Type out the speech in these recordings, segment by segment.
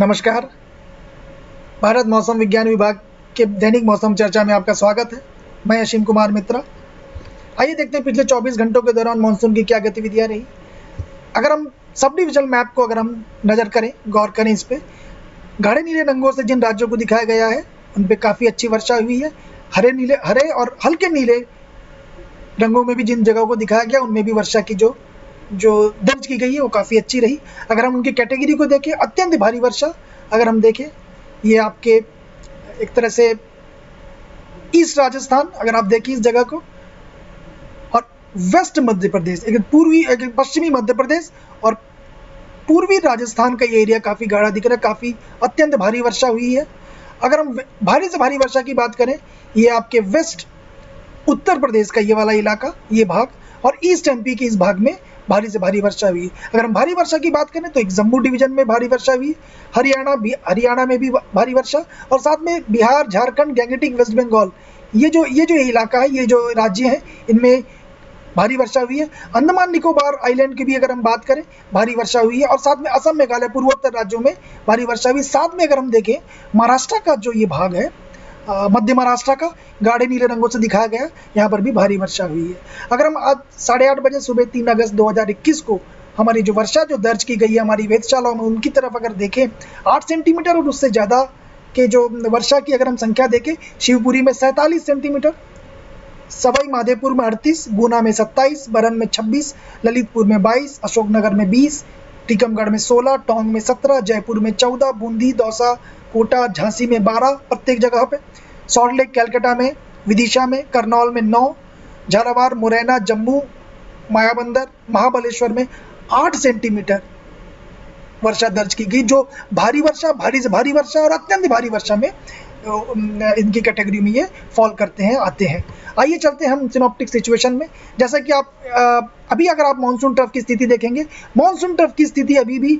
नमस्कार। भारत मौसम विज्ञान विभाग के दैनिक मौसम चर्चा में आपका स्वागत है। मैं असीम कुमार मित्रा। आइए देखते हैं पिछले 24 घंटों के दौरान मानसून की क्या गतिविधियां रही। अगर हम सब डिविजनल मैप को नज़र करें, गौर करें इस पे, गाढ़े नीले रंगों से जिन राज्यों को दिखाया गया है उन पे काफ़ी अच्छी वर्षा हुई है। हरे और हल्के नीले रंगों में भी जिन जगहों को दिखाया गया उनमें भी वर्षा की जो दर्ज की गई है वो काफ़ी अच्छी रही। अगर हम उनकी कैटेगरी को देखें, अत्यंत भारी वर्षा अगर हम देखें, ये आपके एक तरह से ईस्ट राजस्थान अगर आप देखें इस जगह को, और वेस्ट मध्य प्रदेश, एक पश्चिमी मध्य प्रदेश और पूर्वी राजस्थान का ये एरिया काफ़ी गाढ़ा दिख रहा है। काफ़ी अत्यंत भारी वर्षा हुई है। अगर हम भारी से भारी वर्षा की बात करें, ये आपके वेस्ट उत्तर प्रदेश का ये वाला इलाका, ये भाग, और ईस्ट एमपी के इस भाग में भारी से भारी वर्षा हुई। अगर हम भारी वर्षा की बात करें तो एक जम्मू डिवीजन में भारी वर्षा हुई, हरियाणा में भी भारी वर्षा, और साथ में बिहार, झारखंड, गैंगेटिक, वेस्ट बंगाल, ये जो इलाका है, ये जो राज्य है, इनमें भारी वर्षा हुई है। अंडमान निकोबार आइलैंड की भी अगर हम बात करें, भारी वर्षा हुई है, और साथ में असम, मेघालय, पूर्वोत्तर राज्यों में भारी वर्षा हुई। साथ में अगर हम देखें महाराष्ट्र का जो ये भाग है, मध्य महाराष्ट्र का, गाढ़े नीले रंगों से दिखाया गया, यहाँ पर भी भारी वर्षा हुई है। अगर हम आज 8:30 बजे सुबह 3 अगस्त 2021 को हमारी जो वर्षा जो दर्ज की गई है हमारी वेधशालाओं में, उनकी तरफ अगर देखें, 8 सेंटीमीटर और उससे ज़्यादा के जो वर्षा की अगर हम संख्या देखें, शिवपुरी में 47 सेंटीमीटर, सवाई माधोपुर में 38, गुना में 27, बरन में 26, ललितपुर में 22, अशोकनगर में 20, टीकमगढ़ में 16, टोंक में 17, जयपुर में 14, बूंदी, दौसा, कोटा, झांसी में 12 प्रत्येक जगह पे, सॉल्ट लेक, कैलकाटा में, विदिशा में, करनौल में 9, झालावाड़, मुरैना, जम्मू, मायाबंदर, महाबलेश्वर में 8 सेंटीमीटर वर्षा दर्ज की गई। जो भारी वर्षा, भारी से भारी वर्षा और अत्यंत भारी वर्षा में इनकी कैटेगरी में ये फॉल करते हैं, आते हैं। आइए चलते हैं हम सिनॉप्टिक सिचुएशन में। जैसा कि आप अभी अगर आप मानसून ट्रफ की स्थिति देखेंगे, मानसून ट्रफ की स्थिति अभी भी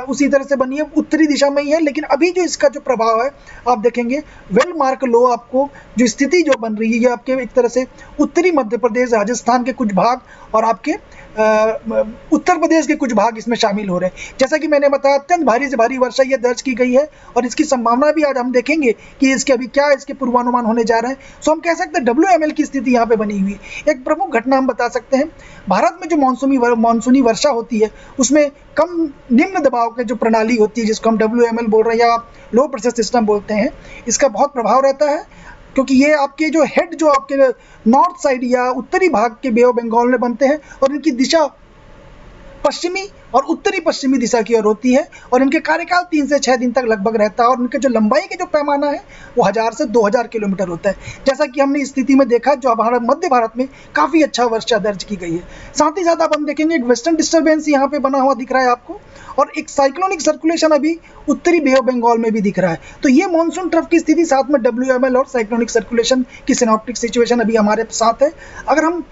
उसी तरह से बनी है, उत्तरी दिशा में ही है, लेकिन अभी जो इसका जो प्रभाव है आप देखेंगे, वेल मार्क लो, आपको जो स्थिति जो बन रही है आपके एक तरह से उत्तरी मध्य प्रदेश, राजस्थान के कुछ भाग और आपके उत्तर प्रदेश के कुछ भाग इसमें शामिल हो रहे हैं। जैसा कि मैंने बताया, अत्यंत भारी से भारी वर्षा ये दर्ज की गई है, और इसकी संभावना भी आज हम देखेंगे कि इसके अभी क्या इसके पूर्वानुमान होने जा रहे हैं। सो हम कह सकते हैं WML की स्थिति यहाँ पे बनी हुई है। एक प्रमुख घटना हम बता सकते हैं, भारत में जो मानसूनी वर्षा होती है उसमें कम निम्न दबाव की जो प्रणाली होती है, जिसको हम WML बोल रहे हैं या लो प्रेशर सिस्टम बोलते हैं, इसका बहुत प्रभाव रहता है, क्योंकि ये आपके जो हेड जो आपके नॉर्थ साइड या उत्तरी भाग के बे ऑफ बंगाल में बनते हैं, और इनकी दिशा पश्चिमी और उत्तरी पश्चिमी दिशा की ओर होती है, और इनके कार्यकाल 3 से 6 दिन तक लगभग रहता है, और इनके जो लंबाई के जो पैमाना है वो 1000 से 2000 किलोमीटर होता है। जैसा कि हमने इस स्थिति में देखा, जो हमारा मध्य भारत में काफ़ी अच्छा वर्षा दर्ज की गई है। साथ ही साथ आप हम देखेंगे एक वेस्टर्न डिस्टर्बेंस यहाँ पे बना हुआ दिख रहा है आपको, और एक साइक्लोनिक सर्कुलेशन अभी उत्तरी बे ऑफ बंगाल में भी दिख रहा है। तो ये मानसून ट्रफ की स्थिति, साथ में WML और साइक्लोनिक सर्कुलेशन की सिनॉप्टिक सिचुएशन अभी हमारे साथ है। अगर हम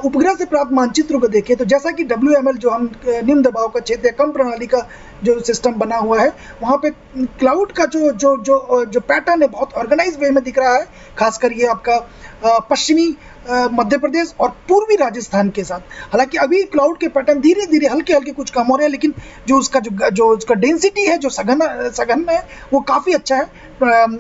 उपग्रह से प्राप्त मानचित्र को देखें तो जैसा कि WML जो हम निम्न दबाव का क्षेत्र या कम प्रणाली का जो सिस्टम बना हुआ है, वहाँ पे क्लाउड का जो पैटर्न है बहुत ऑर्गेनाइज वे में दिख रहा है, खासकर ये आपका पश्चिमी मध्य प्रदेश और पूर्वी राजस्थान के साथ। हालांकि अभी क्लाउड के पैटर्न धीरे धीरे हल्के हल्के कुछ कम हो रहे हैं, लेकिन जो उसका डेंसिटी है, जो सघन है, वो काफ़ी अच्छा है।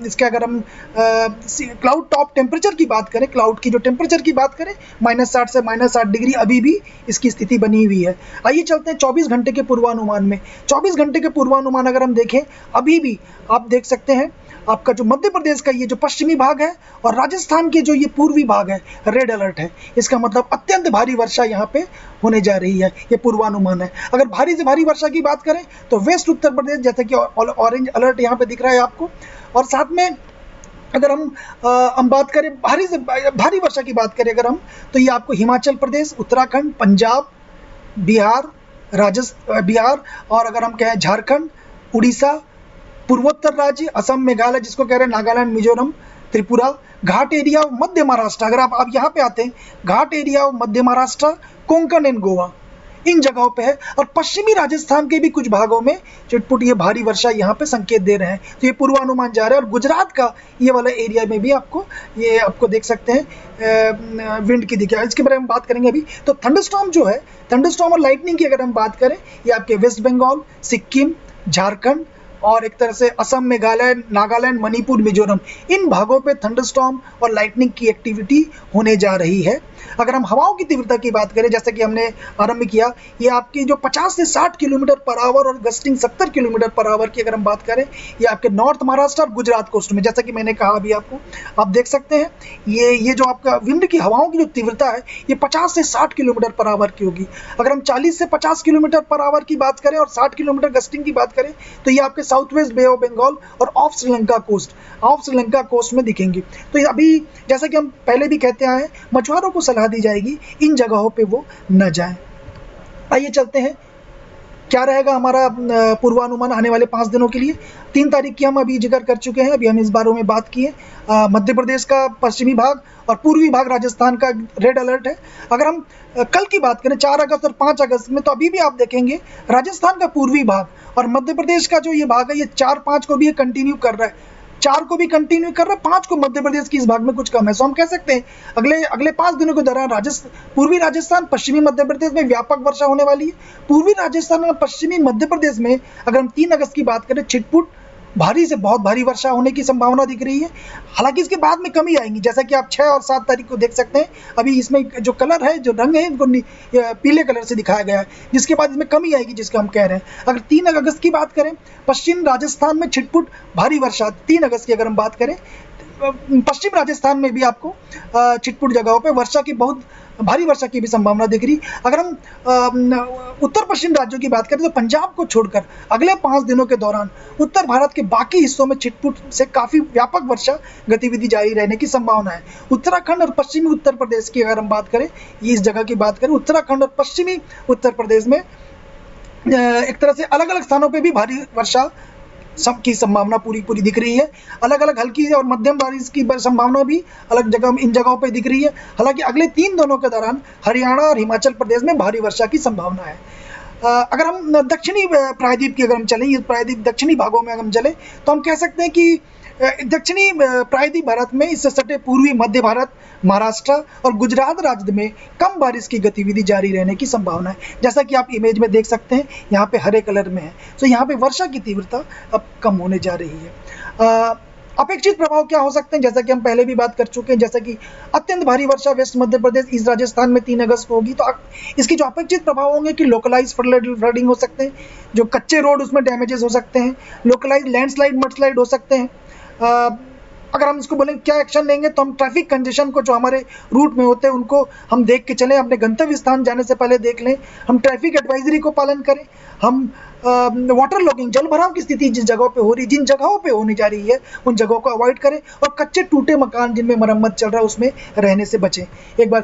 इसके अगर हम क्लाउड टॉप टेम्परेचर की बात करें, क्लाउड की जो टेम्परेचर की बात करें, -60 से -8 डिग्री अभी भी इसकी स्थिति बनी हुई है। आइए चलते हैं 24 घंटे के पूर्वानुमान में। 24 घंटे के पूर्वानुमान अगर हम देखें, अभी भी आप देख सकते हैं आपका जो मध्य प्रदेश का ये जो पश्चिमी भाग है और राजस्थान के जो ये पूर्वी भाग है, रेड अलर्ट है। इसका मतलब अत्यंत भारी वर्षा यहाँ पे होने जा रही है, ये पूर्वानुमान है। अगर भारी से भारी वर्षा की बात करें तो वेस्ट उत्तर प्रदेश, जैसे कि ऑरेंज अलर्ट यहाँ पे दिख रहा है आपको, और साथ में अगर हम बात करें भारी से भारी वर्षा की बात करें अगर हम, तो ये आपको हिमाचल प्रदेश, उत्तराखंड, पंजाब, बिहार, बिहार, और अगर हम कहें झारखंड, उड़ीसा, पूर्वोत्तर राज्य, असम, मेघालय, जिसको कह रहे हैं नागालैंड, मिजोरम, त्रिपुरा, घाट एरिया ऑफ मध्य महाराष्ट्र, अगर आप यहाँ पे आते हैं, ghat area of Madhya Maharashtra, Konkan and Goa, इन जगहों पे है, और पश्चिमी राजस्थान के भी कुछ भागों में चिटपुट ये भारी वर्षा यहाँ पे संकेत दे रहे हैं। तो ये पूर्वानुमान जा रहा है, और गुजरात का ये वाला एरिया में भी आपको देख सकते हैं विंड की दिखा। इसके बारे में बात करेंगे अभी। तो थंडरस्टॉर्म जो है, थंडरस्टॉर्म और लाइटनिंग की अगर हम बात करें, ये आपके वेस्ट बंगाल, सिक्किम, झारखंड, और एक तरह से असम, मेघालय, नागालैंड, मणिपुर, मिजोरम, इन भागों पे थंडरस्टॉर्म और लाइटनिंग की एक्टिविटी होने जा रही है। अगर हम हवाओं की तीव्रता की बात करें, जैसे कि हमने आरंभ किया, ये आपकी जो 50 से 60 किलोमीटर पर आवर और गस्टिंग 70 किलोमीटर पर आवर की अगर हम बात करें, ये आपके नॉर्थ महाराष्ट्र और गुजरात कोस्ट में, जैसा कि मैंने कहा अभी आपको, आप देख सकते हैं ये जो आपका विंड की हवाओं की जो तीव्रता है ये 50 से 60 किलोमीटर पर आवर की होगी। अगर हम 40 से 50 किलोमीटर पर आवर की बात करें और 60 किलोमीटर गस्टिंग की बात करें तो ये आपके south west bay of Bengal और ऑफ श्रीलंका कोस्ट में दिखेंगी। तो अभी जैसा कि हम पहले भी कहते आए हैं, मछुआरों को सलाह दी जाएगी इन जगहों पे वो न जाएं। आइए चलते हैं, क्या रहेगा हमारा पूर्वानुमान आने वाले 5 दिनों के लिए। 3 तारीख की हम अभी जिक्र कर चुके हैं, अभी हम इस बारे में बात किए। मध्य प्रदेश का पश्चिमी भाग और पूर्वी भाग राजस्थान का रेड अलर्ट है। अगर हम कल की बात करें 4 अगस्त और 5 अगस्त में, तो अभी भी आप देखेंगे राजस्थान का पूर्वी भाग और मध्य प्रदेश का जो ये भाग है, ये 4-5 को भी ये कंटिन्यू कर रहा है, 4 को भी कंटिन्यू कर रहा है, 5 को मध्य प्रदेश की इस भाग में कुछ कम है। सो हम कह सकते हैं अगले 5 दिनों के दौरान पूर्वी राजस्थान, पश्चिमी मध्य प्रदेश में व्यापक वर्षा होने वाली है। पूर्वी राजस्थान और पश्चिमी मध्य प्रदेश में अगर हम 3 अगस्त की बात करें, छिटपुट भारी से बहुत भारी वर्षा होने की संभावना दिख रही है। हालांकि इसके बाद में कमी आएंगी, जैसा कि आप 6 और 7 तारीख को देख सकते हैं। अभी इसमें जो कलर है, जो रंग है, इनको पीले कलर से दिखाया गया है, जिसके बाद इसमें कमी आएगी, जिसका हम कह रहे हैं। अगर 3 अगस्त की बात करें, पश्चिम राजस्थान में छिटपुट भारी वर्षा, 3 अगस्त की अगर हम बात करें, पश्चिम राजस्थान में भी आपको छिटपुट जगहों पे वर्षा की बहुत भारी वर्षा की भी संभावना दिख रही। अगर हम उत्तर पश्चिम राज्यों की बात करें तो पंजाब को छोड़कर अगले 5 दिनों के दौरान उत्तर भारत के बाकी हिस्सों में छिटपुट से काफ़ी व्यापक वर्षा गतिविधि जारी रहने की संभावना है। उत्तराखंड और पश्चिमी उत्तर प्रदेश की अगर हम बात करें, ये इस जगह की बात करें, उत्तराखंड और पश्चिमी उत्तर प्रदेश में एक तरह से अलग अलग स्थानों पर भी भारी वर्षा सबकी संभावना पूरी दिख रही है। अलग अलग हल्की और मध्यम बारिश की संभावना भी अलग जगह इन जगहों पे दिख रही है। हालांकि अगले 3 दिनों के दौरान हरियाणा और हिमाचल प्रदेश में भारी वर्षा की संभावना है। अगर हम दक्षिणी प्रायद्वीप की अगर हम चलें, ये प्रायद्वीप दक्षिणी भागों में अगर हम चलें, तो हम कह सकते हैं कि दक्षिणी प्रायद्वीप भारत में इससे सटे पूर्वी मध्य भारत, महाराष्ट्र और गुजरात राज्य में कम बारिश की गतिविधि जारी रहने की संभावना है। जैसा कि आप इमेज में देख सकते हैं, यहाँ पे हरे कलर में है। तो यहाँ पे वर्षा की तीव्रता अब कम होने जा रही है। अपेक्षित प्रभाव क्या हो सकते हैं, जैसा कि हम पहले भी बात कर चुके हैं, जैसा कि अत्यंत भारी वर्षा वेस्ट मध्य प्रदेश, ईस्ट राजस्थान में 3 अगस्त को होगी। तो इसके जो अपेक्षित प्रभाव होंगे कि लोकलाइज फ्लडिंग हो सकते हैं, जो कच्चे रोड उसमें डैमेजेस हो सकते हैं, लोकलाइज लैंडस्लाइड, मडस्लाइड हो सकते हैं। अगर हम इसको बोलें क्या एक्शन लेंगे, तो हम ट्रैफिक कंजेशन को जो हमारे रूट में होते हैं उनको हम देख के चलें, अपने गंतव्य स्थान जाने से पहले देख लें, हम ट्रैफिक एडवाइजरी को पालन करें, हम वाटर लॉगिंग, जल भराव की स्थिति जिन जगहों पे हो रही, जिन जगहों पे होने जा रही है, उन जगहों को अवॉइड करें और कच्चे टूटे मकान जिनमें मरम्मत चल रहा है उसमें रहने से बचें। एक बार